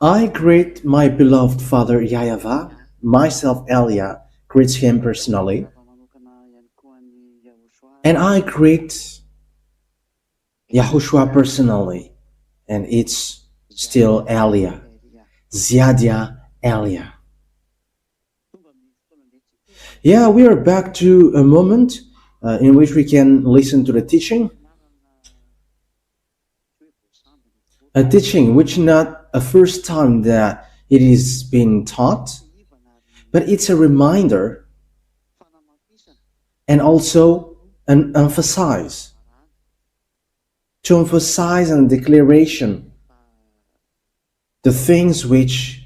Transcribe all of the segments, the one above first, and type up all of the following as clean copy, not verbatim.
I greet my beloved father YAHVAH, myself Elia greets him personally, and I greet YAHOSHUAH personally, and it's still Elia, Ziadia Elia. Yeah, we are back to a moment in which we can listen to the teaching. A teaching which not a first time that it is being taught, but it's a reminder and also an emphasize, to emphasize and declaration the things which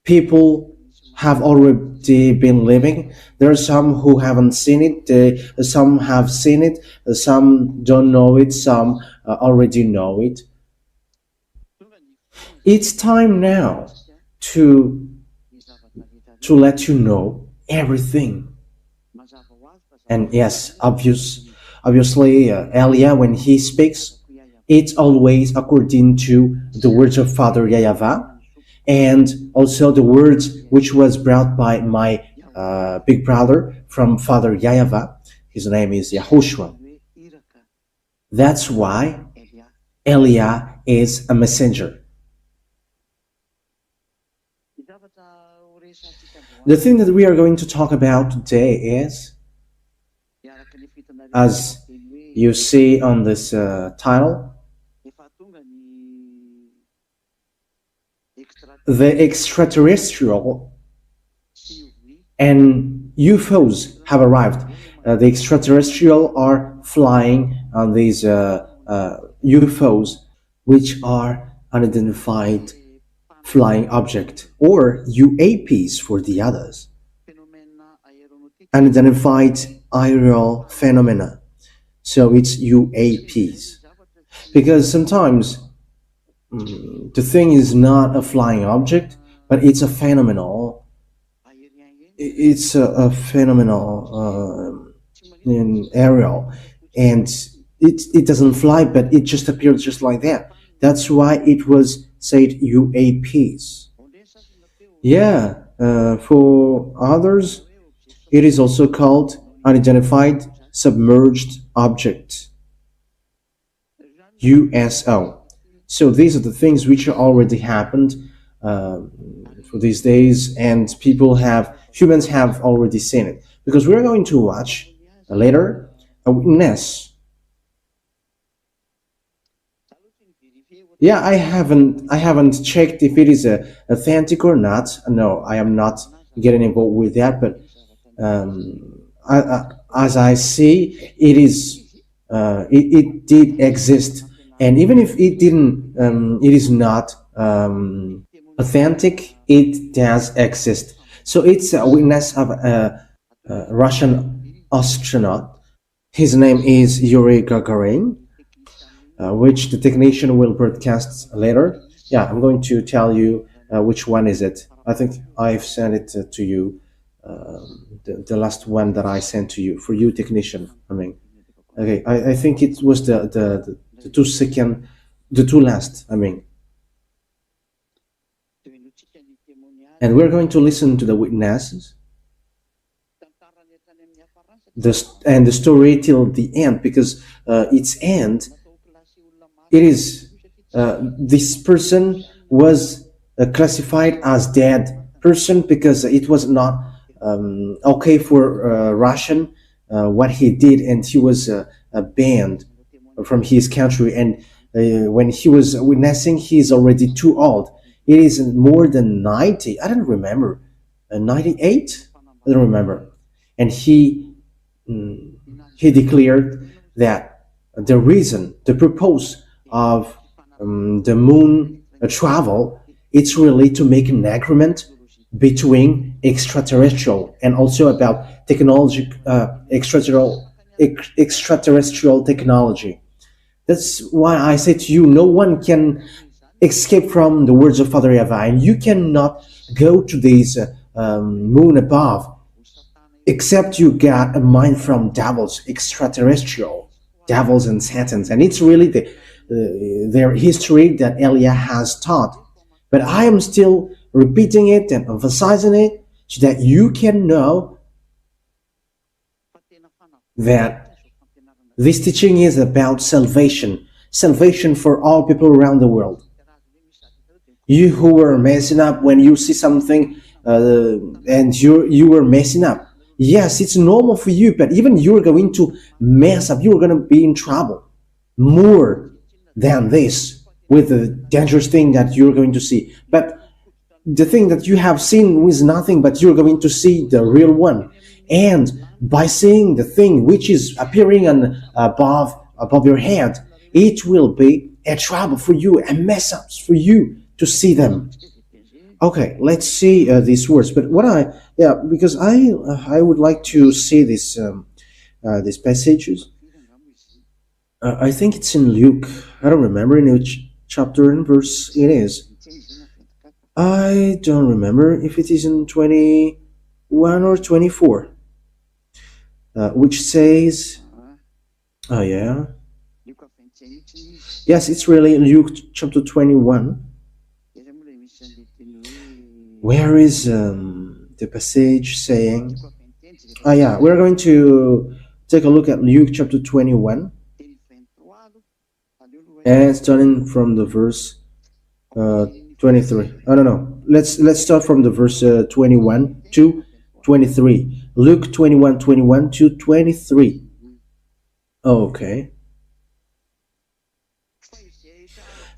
people have already been living. There are some who haven't seen it, some have seen it, some don't know it, some already know it. It's time now to let you know everything. And yes, obviously, Elia, when he speaks, it's always according to the words of Father YAHVAH, and also the words which was brought by my big brother from Father YAHVAH. His name is YAHOSHUAH. That's why Elia is a messenger. The thing that we are going to talk about today is, as you see on this title, the extraterrestrial and UFOs have arrived. The extraterrestrial are flying on these UFOs, which are unidentified flying object, or UAPs for the others, unidentified aerial phenomena. So it's UAPs, because sometimes the thing is not a flying object, but it's a phenomenal. It's a phenomenal in aerial, and it doesn't fly, but it just appears just like that. That's why it was said UAPs. Yeah, for others, it is also called unidentified submerged object, USO. So these are the things which already happened for these days, and humans have already seen it. Because we're going to watch later a witness. Yeah, I haven't checked if it is authentic or not. No, I am not getting involved with that. But as I see, it is it did exist. And even if it didn't, it is not authentic, it does exist. So it's a witness of a Russian astronaut. His name is Yuri Gagarin, which the technician will broadcast later. Yeah, I'm going to tell you which one is it. I think I've sent it to you, the last one that I sent to you, for you technician. I mean, okay, I think it was the 2 second, the 2 last, I mean. And we're going to listen to the witnesses, and the story till the end, because its end, it is, this person was classified as dead person, because it was not okay for Russian what he did, and he was banned from his country. And when he was witnessing, he's already too old. It is more than 90. I don't remember. 98? I don't remember. And he declared that the purpose of the moon travel, it's really to make an agreement between extraterrestrial and also about technology, extraterrestrial technology. That's why I say to you, no one can escape from the words of Father YAHVAH, and you cannot go to this moon above except you got a mind from devils, extraterrestrial devils and satans. And it's really their history that Elia has taught. But I am still repeating it and emphasizing it so that you can know that this teaching is about salvation, salvation for all people around the world. You who were messing up when you see something and you were messing up. Yes, it's normal for you, but even you're going to mess up. You're going to be in trouble more than this with the dangerous thing that you're going to see. But the thing that you have seen is nothing, but you're going to see the real one. And by seeing the thing which is appearing on above your head, it will be a trouble for you, a mess ups for you to see them. Okay, let's see these words. But because I would like to see these passages. I think it's in Luke. I don't remember in which chapter and verse it is. I don't remember if it is in 21 or 24, which says, oh yeah, yes, it's really Luke chapter 21. Where is the passage saying? Ah, yeah, we're going to take a look at Luke chapter 21, and starting from the verse 23. I don't know. Let's start from the verse 21 to 23. Luke 21:21 to 23. Okay.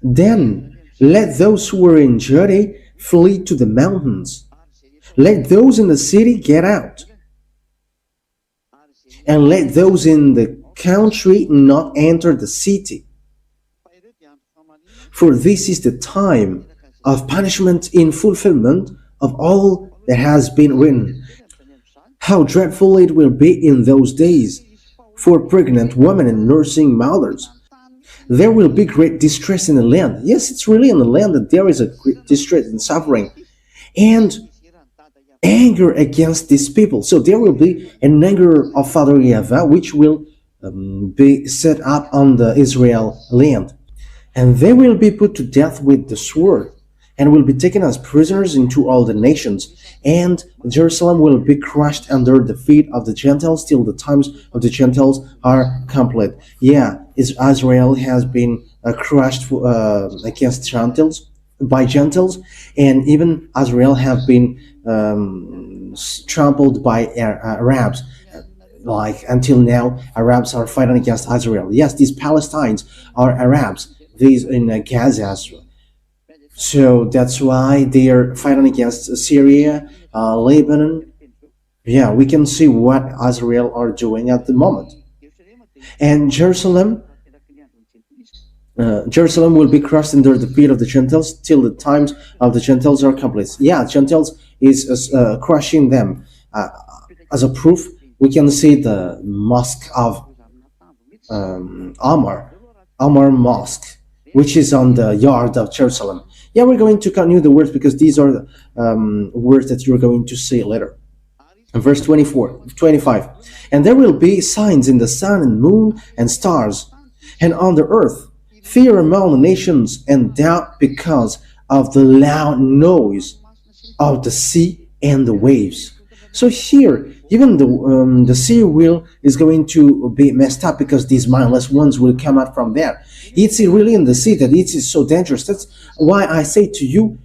Then let those who were in Judea flee to the mountains. Let those in the city get out. And let those in the country not enter the city. For this is the time of punishment in fulfillment of all that has been written. How dreadful it will be in those days for pregnant women and nursing mothers. There will be great distress in the land. Yes, it's really in the land that there is a great distress and suffering. And anger against these people. So there will be an anger of Father YAHVAH, which will be set up on the Israel land. And they will be put to death with the sword, and will be taken as prisoners into all the nations. And Jerusalem will be crushed under the feet of the Gentiles till the times of the Gentiles are complete. Yeah, Israel has been crushed against Gentiles, by Gentiles, and even Israel have been trampled by Arabs. Like until now, Arabs are fighting against Israel. Yes, these Palestinians are Arabs. These in Gaza. So that's why they are fighting against Syria, Lebanon. Yeah, we can see what Israel are doing at the moment. And Jerusalem will be crushed under the feet of the Gentiles till the times of the Gentiles are complete. Yeah, Gentiles is crushing them. As a proof, we can see the mosque of Amar Mosque, which is on the yard of Jerusalem. Yeah, we're going to continue the words because these are the words that you're going to see later. In verse 25. And there will be signs in the sun and moon and stars, and on the earth, fear among the nations and doubt because of the loud noise of the sea and the waves. So here, even the sea is going to be messed up because these mindless ones will come out from there. It's really in the sea that it is so dangerous. That's why I say to you,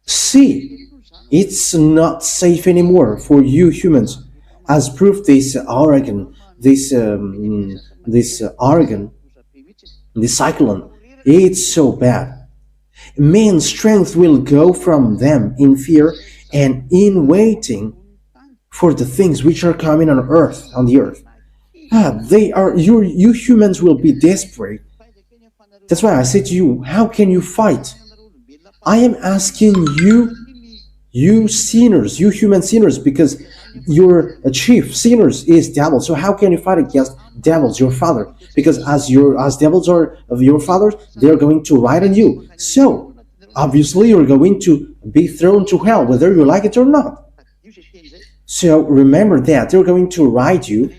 sea, it's not safe anymore for you humans. As proof, this Oregon, this cyclone, it's so bad. Man's strength will go from them in fear and in waiting for the things which are coming on the earth. You humans will be desperate. That's why I say to you, how can you fight? I am asking you sinners, you human sinners, because your chief sinners is devil. So how can you fight against devils, your father? Because as devils are of your fathers, they're going to ride on you. So obviously you're going to be thrown to hell, whether you like it or not. So remember that they're going to ride you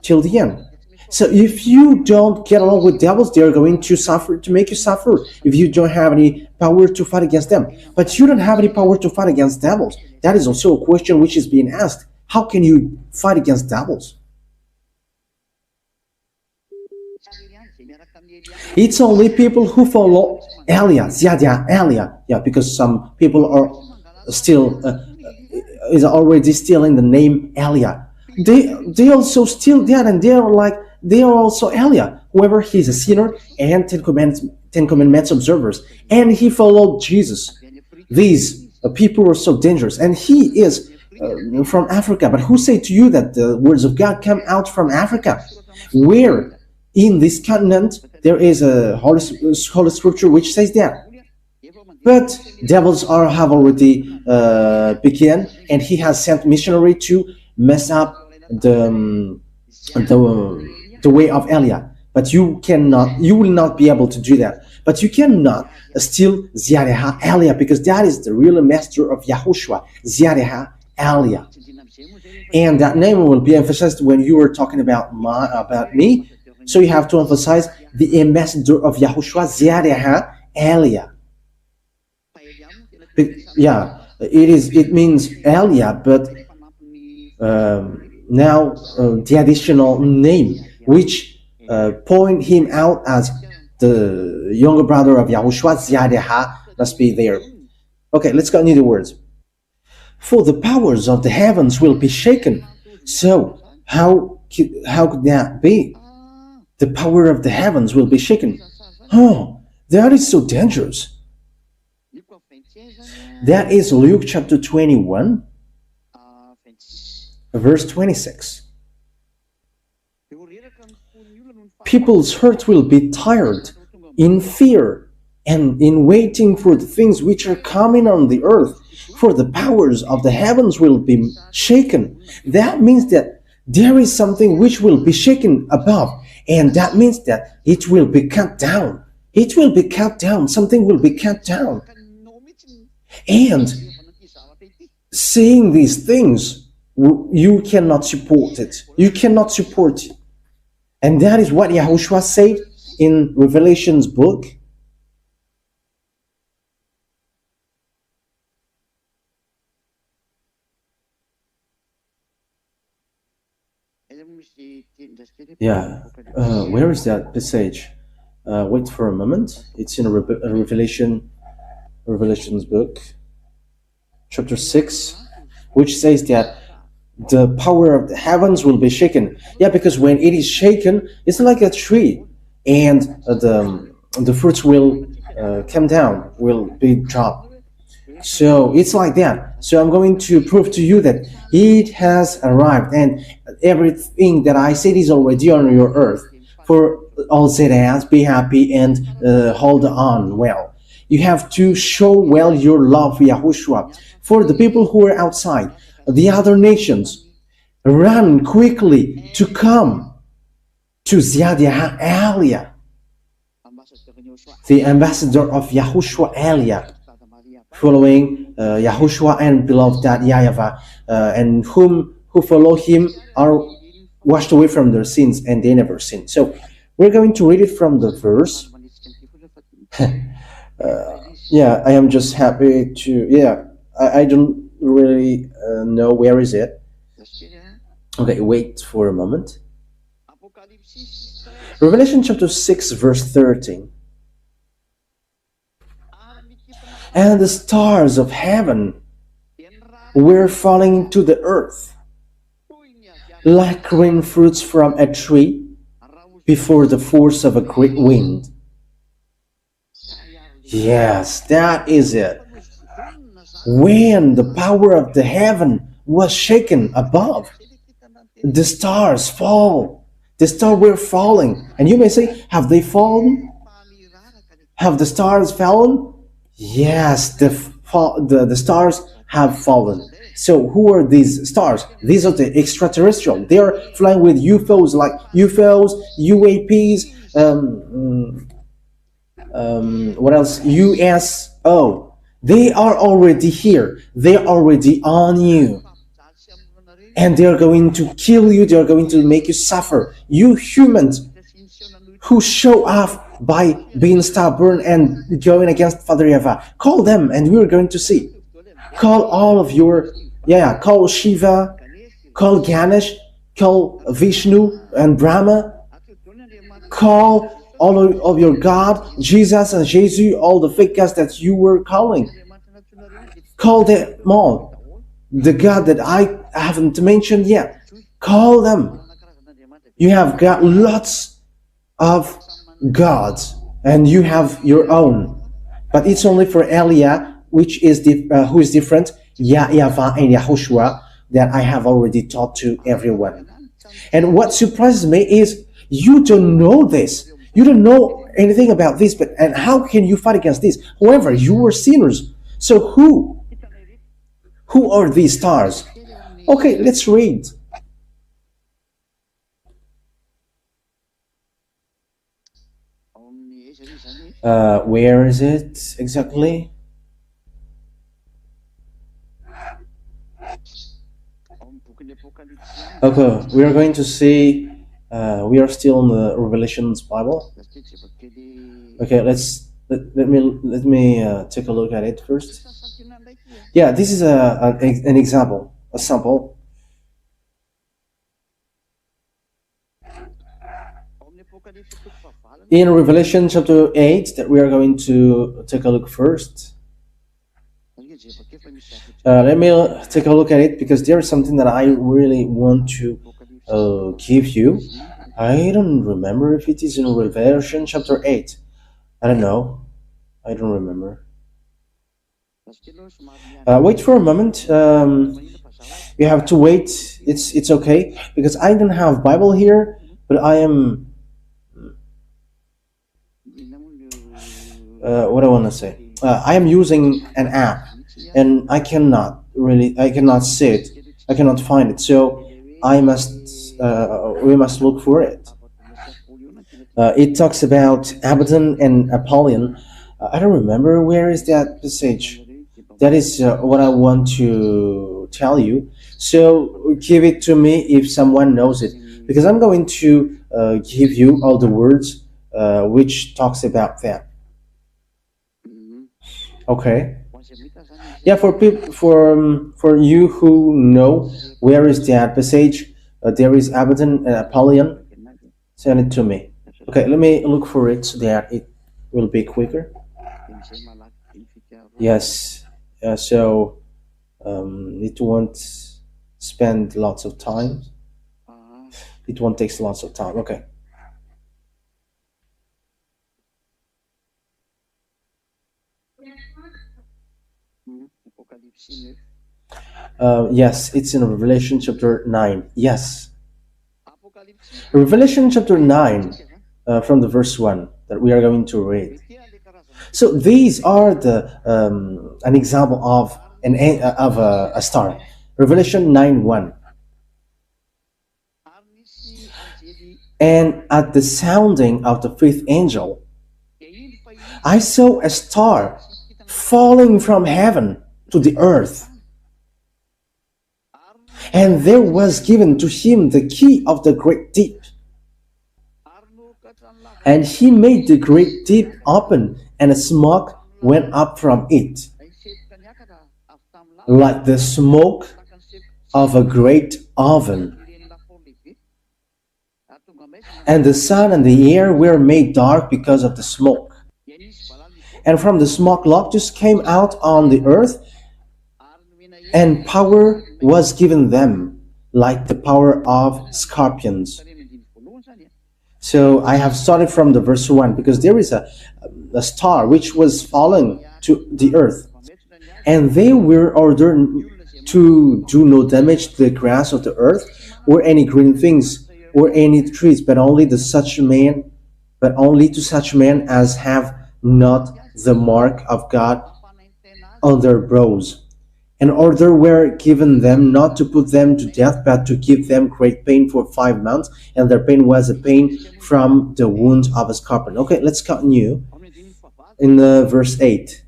till the end. So if you don't get along with devils, they're going to suffer, to make you suffer if you don't have any power to fight against them. But you don't have any power to fight against devils. That is also a question which is being asked. How can you fight against devils? It's only people who follow Elia, Ziadia, Elia. Yeah, because some people are still is already stealing the name Elia. They also steal that, and they are also Elia. Whoever he's a sinner and Ten Commandments observers, and he followed Jesus. These people are so dangerous, and he is from Africa. But who say to you that the words of God come out from Africa? Where in this continent there is a holy scripture which says that. But devils have already begun, and he has sent missionary to mess up the way of Elia. But you will not be able to do that. But you cannot steal Ziareha Elia, because that is the real master of Yahushua, Ziareha Elia. And that name will be emphasized when you are talking about me. So you have to emphasize the ambassador of Yahushua, Ziareha Elia. Yeah, it means Elia, but now the additional name which point him out as the younger brother of Yahushua, Ziadeha, must be there. Okay, let's continue the words. For the powers of the heavens will be shaken. So how could that be? The power of the heavens will be shaken. Oh, that is so dangerous. That is Luke chapter 21, verse 26. People's hearts will be tired in fear and in waiting for the things which are coming on the earth, for the powers of the heavens will be shaken. That means that there is something which will be shaken above, and that means that it will be cut down. It will be cut down. Something will be cut down. And seeing these things, you cannot support it. You cannot support it. And that is what YAHOSHUAH said in Revelation's book. Yeah, where is that passage? Wait for a moment. It's in Revelation's book, chapter 6, which says that the power of the heavens will be shaken. Yeah, because when it is shaken, it's like a tree, and the fruits will come down, will be dropped. So it's like that. So I'm going to prove to you that it has arrived, and everything that I said is already on your earth. For all Zedans, be happy and hold on well. You have to show well your love for Yahushua. For the people who are outside, the other nations, run quickly to come to Ziadia Elia, the ambassador of Yahushua Elia, following Yahushua and beloved that YAHVAH, and who follow him are washed away from their sins, and they never sin. So we're going to read it from the verse. Yeah, I am just happy to, yeah, I don't really know where is it. Okay, wait for a moment. Revelation chapter 6, verse 13. And the stars of heaven were falling to the earth, like green fruits from a tree before the force of a great wind. Yes, that is it. When the power of the heaven was shaken above, the stars fall. The stars were falling. And you may say, have they fallen? Have the stars fallen? Yes, the stars have fallen. So who are these stars? These are the extraterrestrial. They are flying with UFOs, like UFOs, UAPs, what else? USO. They are already here. They are already on you. and they are going to kill you, they are going to make you suffer. You humans who show off by being stubborn and going against Father Yahweh, call them and we're going to see. Call all of your, yeah, call Shiva, call Ganesh, call Vishnu and Brahma, call all of your God, Jesus and Jesus, all the fake gods that you were calling. Call them all. The God that I haven't mentioned yet. Call them. You have got lots of gods and you have your own. But it's only for Elia, which is who is different, YAHVAH and YAHOSHUAH, that I have already taught to everyone. And what surprises me is you don't know this. You don't know anything about this, but and how can you fight against this? However, you were sinners. So who are these stars? Okay, let's read. Where is it exactly? Okay, we are going to see. We are still in the Revelations Bible. Okay, let me take a look at it first. Yeah, this is an example, a sample. In Revelation chapter 8, that we are going to take a look first. Let me take a look at it because there is something that I really want to give you. I don't remember if it is in Revelation chapter 8. I don't know. I don't remember. Wait for a moment. You have to wait. It's okay because I don't have Bible here, but I am. What I want to say. I am using an app, and I cannot see it. I cannot find it. So I must. We must look for it. It talks about Abaddon and Apollyon. I don't remember where is that passage. That is what I want to tell you. So give it to me if someone knows it, because I'm going to give you all the words which talks about that. Okay. Yeah, for people, for you who know where is that passage, there is Abaddon and Apollyon. Send it to me. Okay, let me look for it so that it will be quicker. Yes. So it won't spend lots of time. It won't take lots of time. Okay. Yes, it's in Revelation chapter 9. Yes. Revelation chapter 9, from the verse 1 that we are going to read. So these are an example of a star. Revelation 9:1. And at the sounding of the fifth angel, I saw a star falling from heaven to the earth. And there was given to him the key of the great deep. And he made the great deep open, and a smoke went up from it, like the smoke of a great oven. And the sun and the air were made dark because of the smoke. And from the smoke locusts came out on the earth, and power was given them, like the power of scorpions. So I have started from the verse 1 because there is a star which was falling to the earth, and they were ordered to do no damage to the grass of the earth or any green things or any trees, but only to such men as have not the mark of God on their brows. An order were given them not to put them to death, but to give them great pain for 5 months, and their pain was a pain from the wound of a scorpion. Okay, let's continue in verse 8.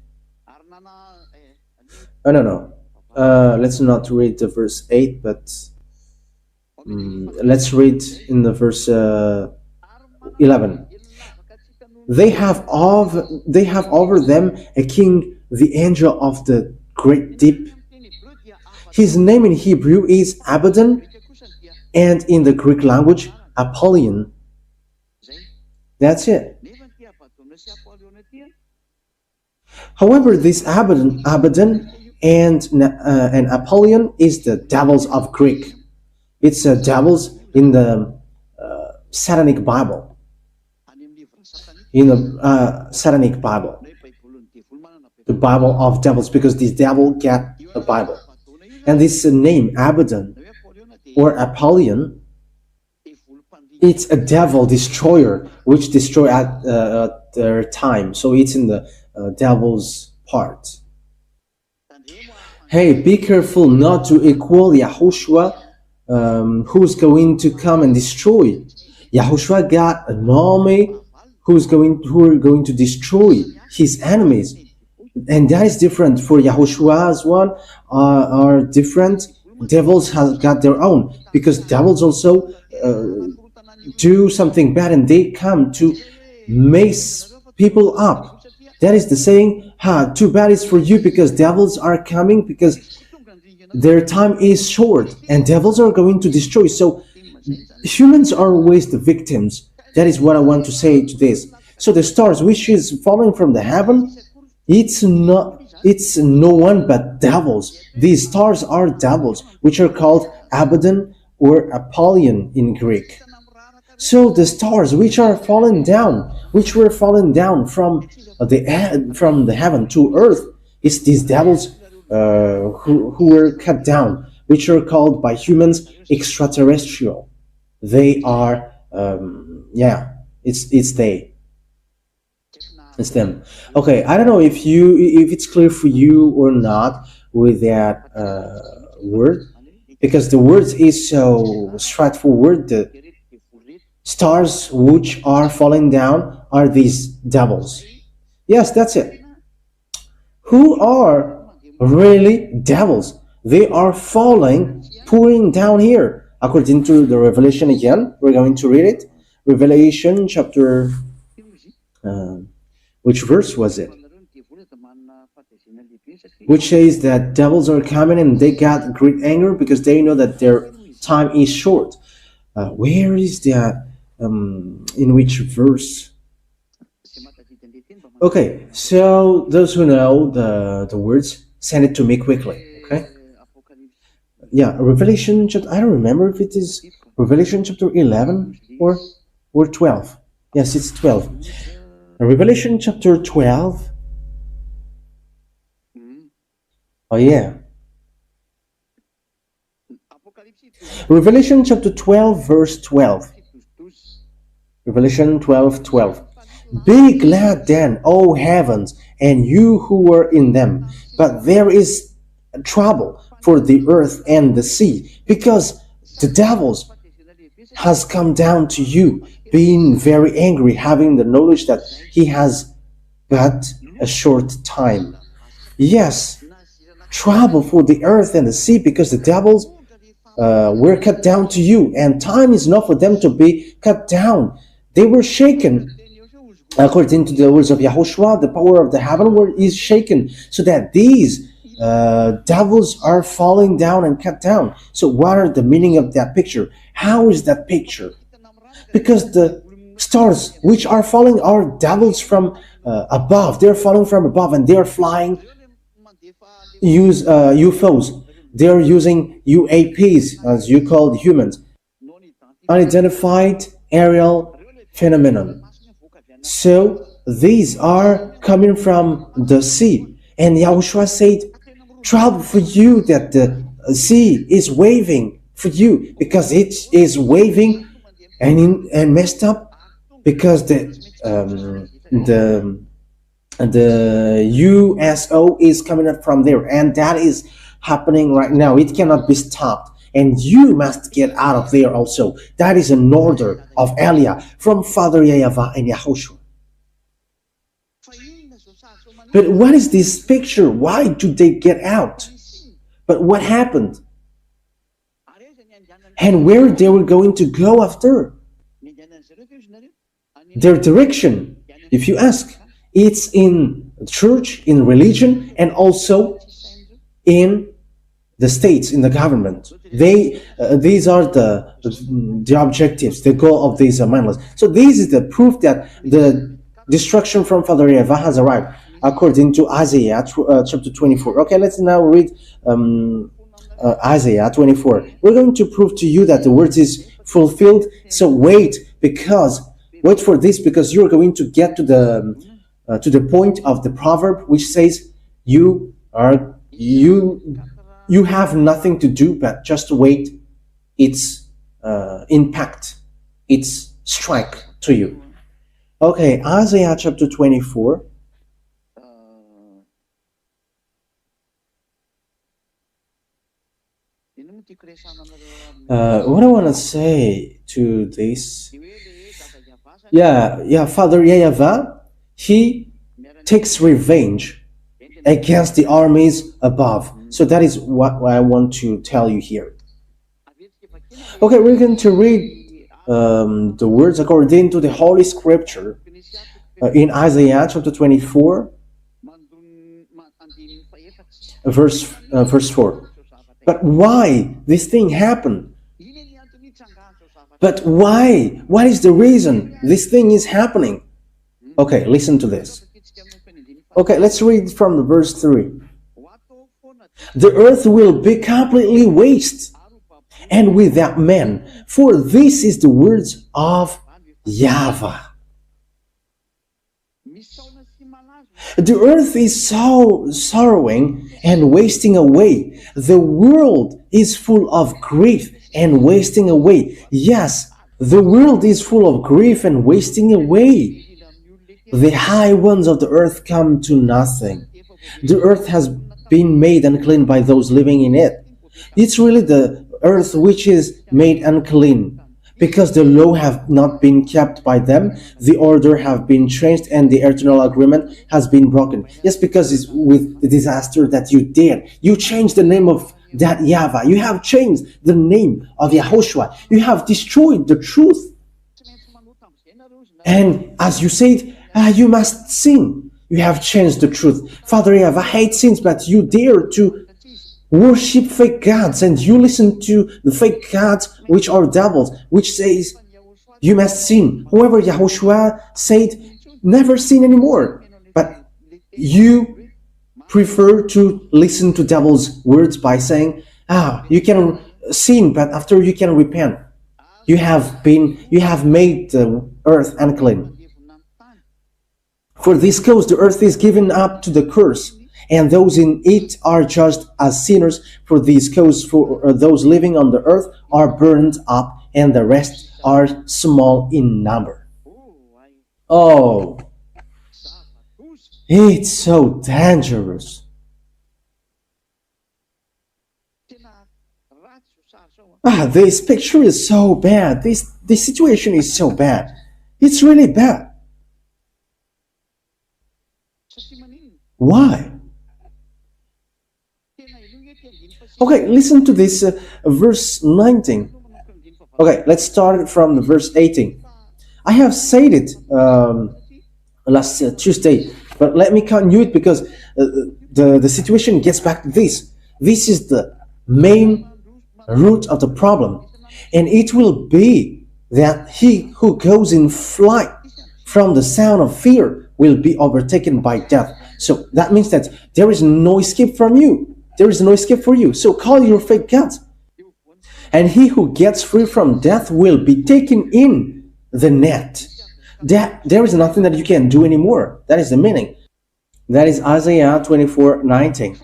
Oh, no. Let's not read the verse 8, but Let's read in the verse 11. They have over them a king, the angel of the great deep. His name in Hebrew is Abaddon, and in the Greek language, Apollyon. That's it. However, this Abaddon and Apollyon is the devils of Greek. It's devils in the Satanic Bible. In the Satanic Bible, the Bible of devils, because this devil get a Bible, and this name Abaddon or Apollyon, it's a devil destroyer which destroy at their time. So it's in the devil's part. Hey, be careful not to equal YAHOSHUAH, who's going to come and destroy. YAHOSHUAH got an army who are going to destroy his enemies, and that is different. For YAHOSHUAH's one are different. Devils have got their own, because devils also do something bad, and they come to mess people up. That is the saying, too bad is for you, because devils are coming, because their time is short and devils are going to destroy. So humans are always the victims. That is what I want to say to this. So the stars which is falling from the heaven, it's no one but devils. These stars are devils, which are called Abaddon or Apollyon in Greek. So the stars which are fallen down, which were fallen down from the heaven to earth, is these devils who were cut down, which are called by humans extraterrestrial. They are it's them. Okay, I don't know if it's clear for you or not with that word, because the word is so straightforward. The stars which are falling down are these devils. Yes, that's it. Who are really devils? They are falling, pouring down here. According to the Revelation again, we're going to read it. Revelation chapter, which verse was it? Which says that devils are coming and they got great anger because they know that their time is short. Where is that? In which verse? Okay, so those who know the words, send it to me quickly. Okay. Yeah, Revelation chapter. I don't remember if it is Revelation chapter 11 or 12. Yes, it's 12. Revelation chapter 12. Oh yeah. Revelation chapter 12 verse 12. Revelation 12:12. Be glad then, O heavens, and you who are in them. But there is trouble for the earth and the sea, because the devils has come down to you, being very angry, having the knowledge that he has got a short time. Yes, trouble for the earth and the sea, because the devils were cut down to you, and time is not for them to be cut down. They were shaken. According to the words of YAHOSHUAH, the power of the heaven is shaken, so that these devils are falling down and cut down. So what are the meaning of that picture? How is that picture? Because the stars which are falling are devils from above. They're falling from above, and they're flying. Use UFOs. They're using UAPs, as you call humans, unidentified aerial phenomenon. So these are coming from the sea, and YAHOSHUAH said, trouble for you that the sea is waving for you, because it is waving and messed up, because the USO is coming up from there, and that is happening right now. It cannot be stopped, and you must get out of there also. That is an order of Elia from Father YAHVAH and YAHOSHUAH. But what is this picture? Why do they get out? But what happened? and where they were going to go after. Their direction, if you ask, it's in church, in religion, and also in the states, in the government. These are the objectives, the goal of these mindless. So this is the proof that the destruction from Father YAHVAH has arrived, according to Isaiah chapter 24. Okay, let's now read Isaiah 24. We're going to prove to you that the word is fulfilled. So wait for this, because you're going to get to the point of the proverb, which says you have nothing to do but just wait its impact, its strike to you. Okay, Isaiah chapter 24. What I want to say to this, Father YAHVAH, he takes revenge against the armies above. So that is what I want to tell you here. Okay, we're going to read the words according to the Holy Scripture in Isaiah chapter 24, verse 4. But why this thing happened? But why? What is the reason this thing is happening? Okay, listen to this. Okay, let's read from the verse 3. The earth will be completely waste and without man, for this is the words of YAHVAH. The earth is so sorrowing and wasting away. The world is full of grief and wasting away. Yes, the world is full of grief and wasting away. The high ones of the earth come to nothing. The earth has been made unclean by those living in it. It's really the earth which is made unclean, because the law have not been kept by them, the order have been changed, and the eternal agreement has been broken. Yes, because it's with the disaster that you did. You changed the name of that YAHVAH. You have changed the name of YAHOSHUAH. You have destroyed the truth. And as you said, you must sin. You have changed the truth. Father YAHVAH hates sins, but you dare to worship fake gods, and you listen to the fake gods which are devils, which says you must sin. However, YAHOSHUAH said never sin anymore, but you prefer to listen to devil's words by saying, you can sin, but after you can repent. You have made the earth unclean. For this cause the earth is given up to the curse, and those in it are judged as sinners. For this cause, for those living on the earth are burned up, and the rest are small in number. Oh, it's so dangerous. This picture is so bad. This situation is so bad. It's really bad. Why? Okay, listen to this verse 19. Okay, let's start from the verse 18. I have said it last Tuesday, but let me continue it, because the situation gets back to this. This is the main root of the problem, and it will be that he who goes in flight from the sound of fear will be overtaken by death. So that means that there is no escape from you. There is no escape for you. So call your fake gods. And he who gets free from death will be taken in the net. There is nothing that you can do anymore. That is the meaning. That is Isaiah 24:19.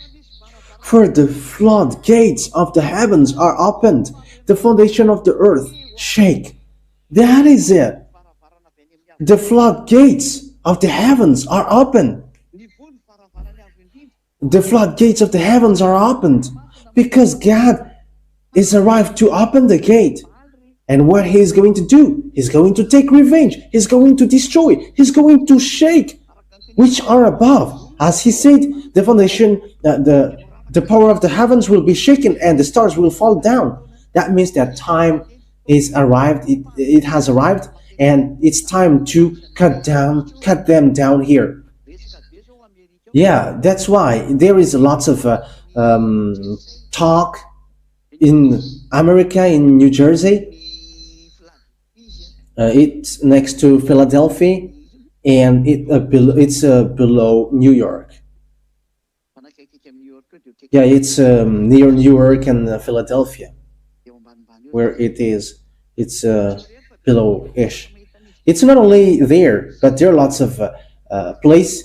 For the floodgates of the heavens are opened, the foundation of the earth shake. That is it. The floodgates of the heavens are open. The floodgates of the heavens are opened because God is arrived to open the gate. And what he is going to do? He's going to take revenge. He's going to destroy. He's going to shake which are above. As he said, the foundation, the power of the heavens will be shaken and the stars will fall down. That means that time is arrived. It has arrived, and it's time to cut them down here. Yeah, that's why there is lots of talk in America, in New Jersey. It's next to Philadelphia, and it's below New York. Yeah, it's near New York and Philadelphia, where it is. It's below-ish. It's not only there, but there are lots of place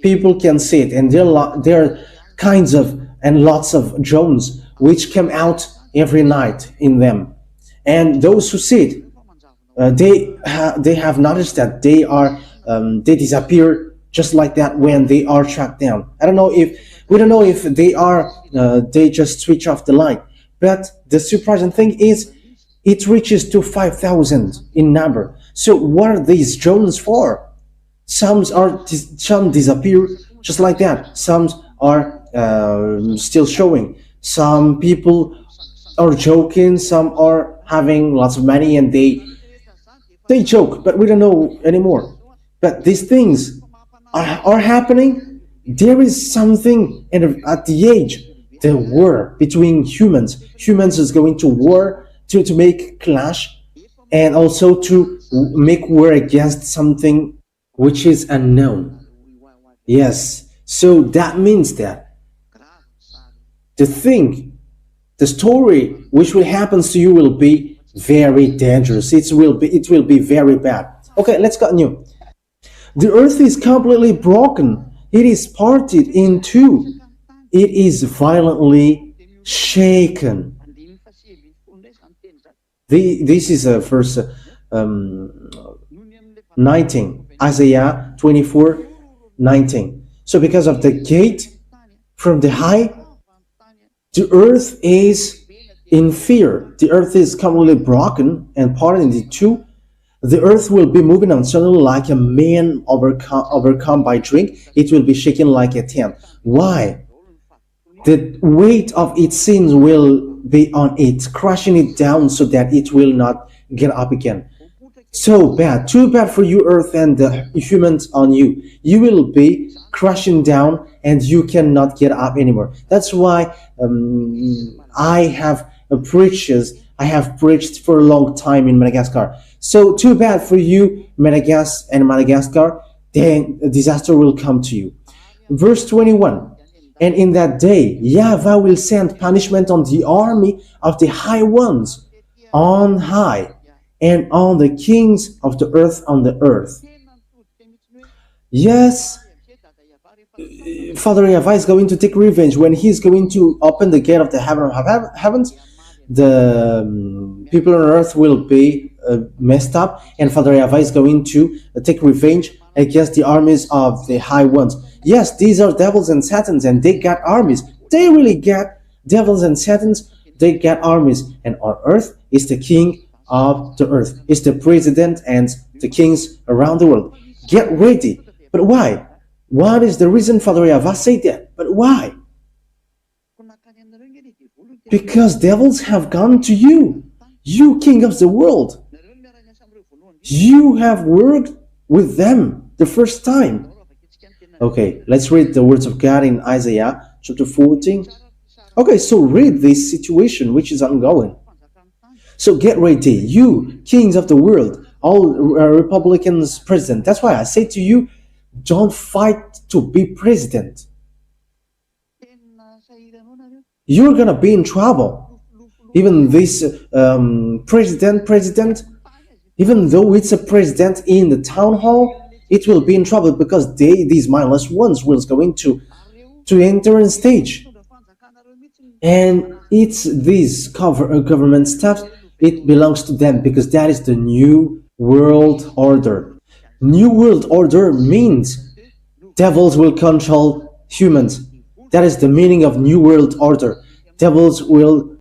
people can see it, and there are kinds of and lots of drones which come out every night in them, and those who see it, they have noticed that they disappear just like that when they are tracked down. I don't know if we don't know if they just switch off the light, but the surprising thing is it reaches to 5,000 in number. So what are these drones for? Some disappear just like that. Some are still showing. Some people are joking. Some are having lots of money and they joke, but we don't know anymore. But these things are happening. There is something at the age, the war between humans. Humans is going to war to make clash, and also to make war against something which is unknown. Yes, so that means that the thing, the story which will happen to you will be very dangerous. It will be very bad. Okay, let's continue. The earth is completely broken. It is parted in two. It is violently shaken. This is verse 19, Isaiah 24:19. So because of the gate from the high, the earth is in fear. The earth is completely broken and parted into two. The earth will be moving on suddenly like a man overcome by drink. It will be shaken like a tent. Why? The weight of its sins will be on it, crushing it down so that it will not get up again. So bad, too bad for you, earth, and the humans on you. You will be crushing down and you cannot get up anymore. That's why I have preached for a long time in Madagascar. So too bad for you, Madagascar. Then a disaster will come to you. Verse 21. And in that day, YAHVAH will send punishment on the army of the high ones on high, and on the kings of the earth on the earth. Yes, Father YAHVAH is going to take revenge when he's going to open the gate of the heavens. The people on earth will be messed up, and Father YAHVAH is going to take revenge against the armies of the high ones. Yes, these are devils and satans, and they got armies. They really got devils and satans. They got armies, and on earth is the king of the earth. It's the president and the kings around the world. Get ready. But why? What is the reason Father YAHVAH said that? But why? Because devils have gone to you. You king of the world. You have worked with them the first time. Okay, let's read the words of God in Isaiah chapter 14. Okay, so read this situation which is ongoing. So get ready, you kings of the world, all Republicans president. That's why I say to you, don't fight to be president. You're gonna be in trouble. Even this president, even though it's a president in the town hall, it will be in trouble because these mindless ones, will going to enter on stage. And it's these government staff, it belongs to them because that is the new world order. New world order means devils will control humans. That is the meaning of new world order. Devils will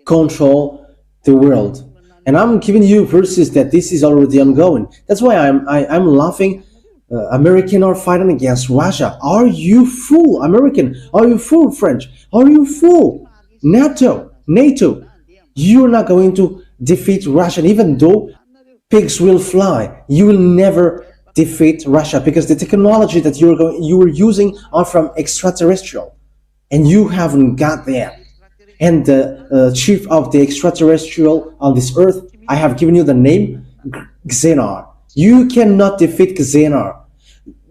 control the world. And I'm giving you verses that this is already ongoing. That's why I'm laughing. American are fighting against Russia. Are you fool, American? Are you fool, French? Are you fool, NATO? You're not going to defeat Russia, even though pigs will fly. You will never defeat Russia because the technology that you're using are from extraterrestrial, and you haven't got that. And the chief of the extraterrestrial on this earth, I have given you the name Xenar. You cannot defeat Xenar.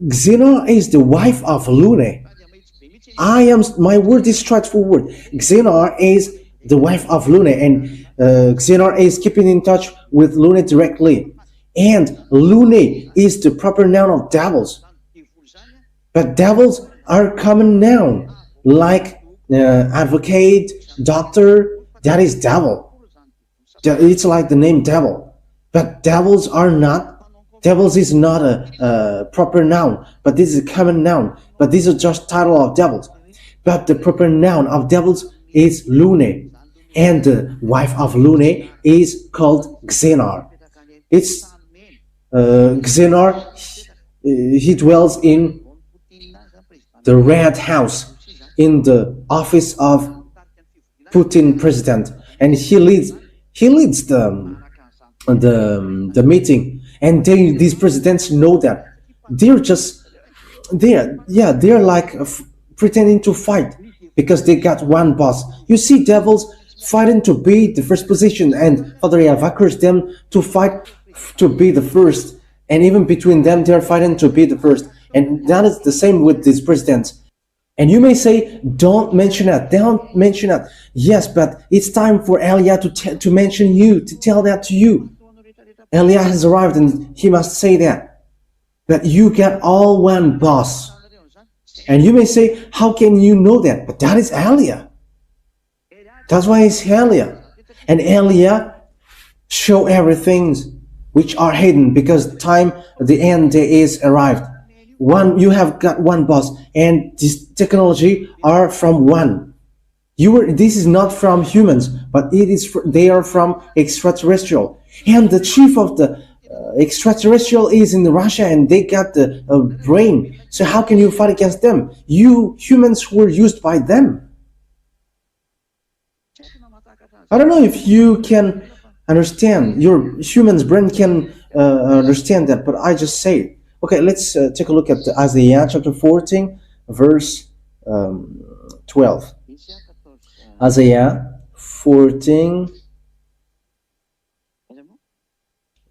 Xenar is the wife of Lune. My word is straightforward. Xenar is the wife of Lune, and Xenar is keeping in touch with Lune directly. And Lune is the proper noun of devils. But devils are common noun, like advocate, doctor, that is devil. It's like the name devil. But devils are not. Devils is not a proper noun, but this is a common noun. But these are just title of devils. But the proper noun of devils is Lune, and the wife of Lune is called Xenar. It's Xenar. He dwells in the Red House, in the office of Putin president, and he leads the meeting. And these presidents know that they're like pretending to fight because they got one boss. You see devils fighting to be the first position, and Father YAHVAH encourages them to fight to be the first, and even between them they're fighting to be the first. And that is the same with these presidents. And you may say, don't mention that, don't mention that. Yes, but it's time for Elia to mention you, to tell that to you. Elia has arrived and he must say that. But you got all one boss. And you may say, how can you know that? But that is Elia. That's why it's Elia. And Elia show everything which are hidden, because time, the end is arrived. You have got one boss, and this technology are from one. This is not from humans, but they are from extraterrestrial. And the chief of the extraterrestrial is in Russia, and they got the brain. So how can you fight against them? You humans were used by them. I don't know if you can understand. Your human's brain can understand that, but I just say it. Okay, let's take a look at Isaiah chapter 14, verse 12. Isaiah 14.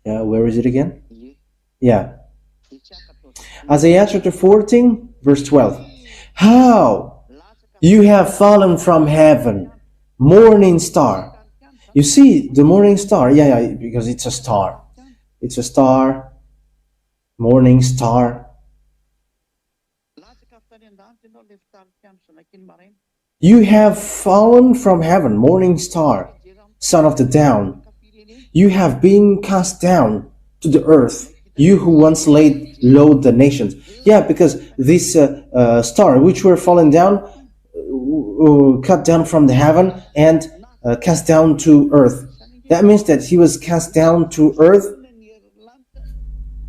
Yeah, where is it again? Yeah. Isaiah chapter 14, verse 12. How you have fallen from heaven, morning star. You see the morning star? Yeah, because it's a star. It's a star. Morning star. You have fallen from heaven, morning star, son of the dawn. You have been cast down to the earth, you who once laid low the nations. Yeah, because this star which were fallen down, cut down from the heaven and cast down to earth. That means that he was cast down to earth.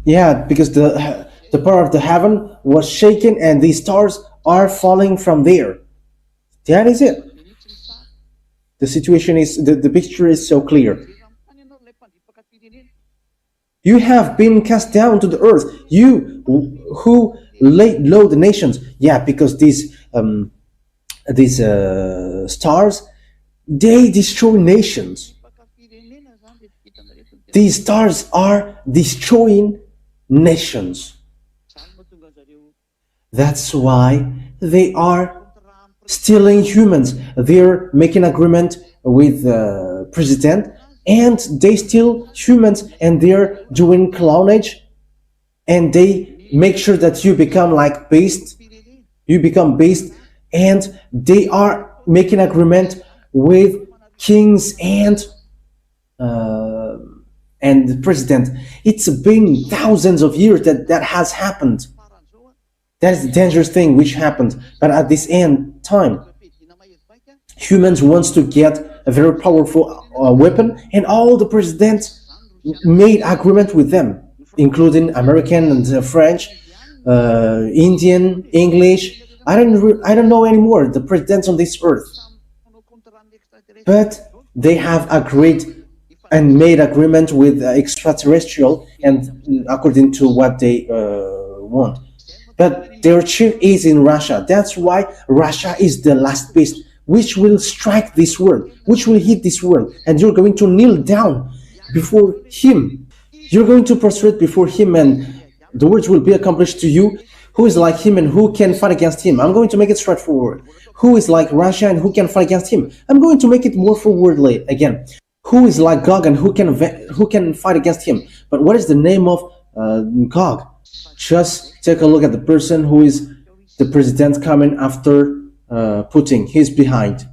Yeah, because the power of the heaven was shaken and these stars are falling from there. That is it. The situation is, the picture is so clear. You have been cast down to the earth, you who laid low the nations. Yeah, because these stars, they destroy nations. These stars are destroying nations. That's why they are stealing humans. They're making agreement with the president, and they steal humans, and they're doing clonage, and they make sure that you become like beast. You become beast, and they are making agreement with kings and the president. It's been thousands of years that has happened. That is the dangerous thing which happened. But at this end time, humans wants to get a very powerful weapon, and all the presidents made agreement with them, including American and French, Indian, English. I don't know anymore the presidents on this earth. But They have agreed and made agreement with extraterrestrial, and according to what they want. But their chief is in Russia. That's why Russia is the last beast, which will strike this world, which will hit this world, and you're going to kneel down before him. You're going to prostrate before him, and the words will be accomplished to you. Who is like him and who can fight against him? I'm going to make it straightforward. Who is like Russia and who can fight against him? I'm going to make it more forwardly again. Who is like Gog and who can fight against him? But what is the name of Gog? Just take a look at the person who is the president coming after Putin. He's behind.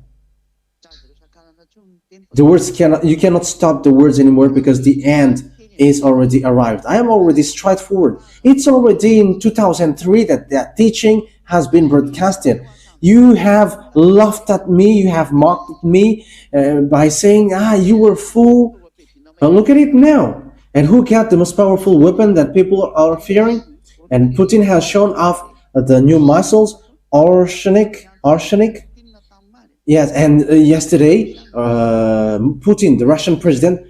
The words cannot, you cannot stop the words anymore because the end is already arrived. I am already straightforward. It's already in 2003 that teaching has been broadcasted. You have laughed at me, you have mocked me by saying, you were fool. But look at it now. And who got the most powerful weapon that people are fearing? And Putin has shown off the new missiles, arsenic. Yes, and yesterday, Putin, the Russian president,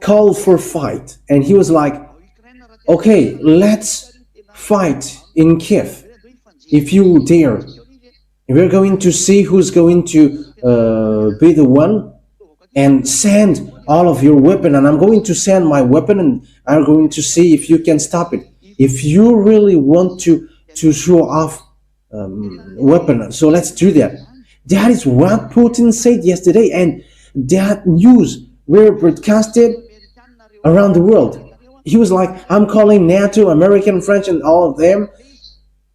called for fight, and he was like, "Okay, let's fight in Kiev, if you dare. We're going to see who's going to be the one, and send all of your weapon, and I'm going to send my weapon, and I'm going to see if you can stop it. If you really want to show off weapon, so let's do that." That is what Putin said yesterday, and that news were broadcasted around the world. He was like, "I'm calling NATO, American, French, and all of them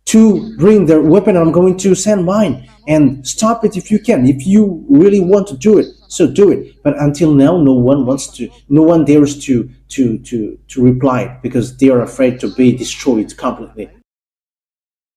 to bring their weapon. I'm going to send mine, and stop it if you can. If you really want to do it, so do it." But until now, no one dares to reply because they are afraid to be destroyed completely.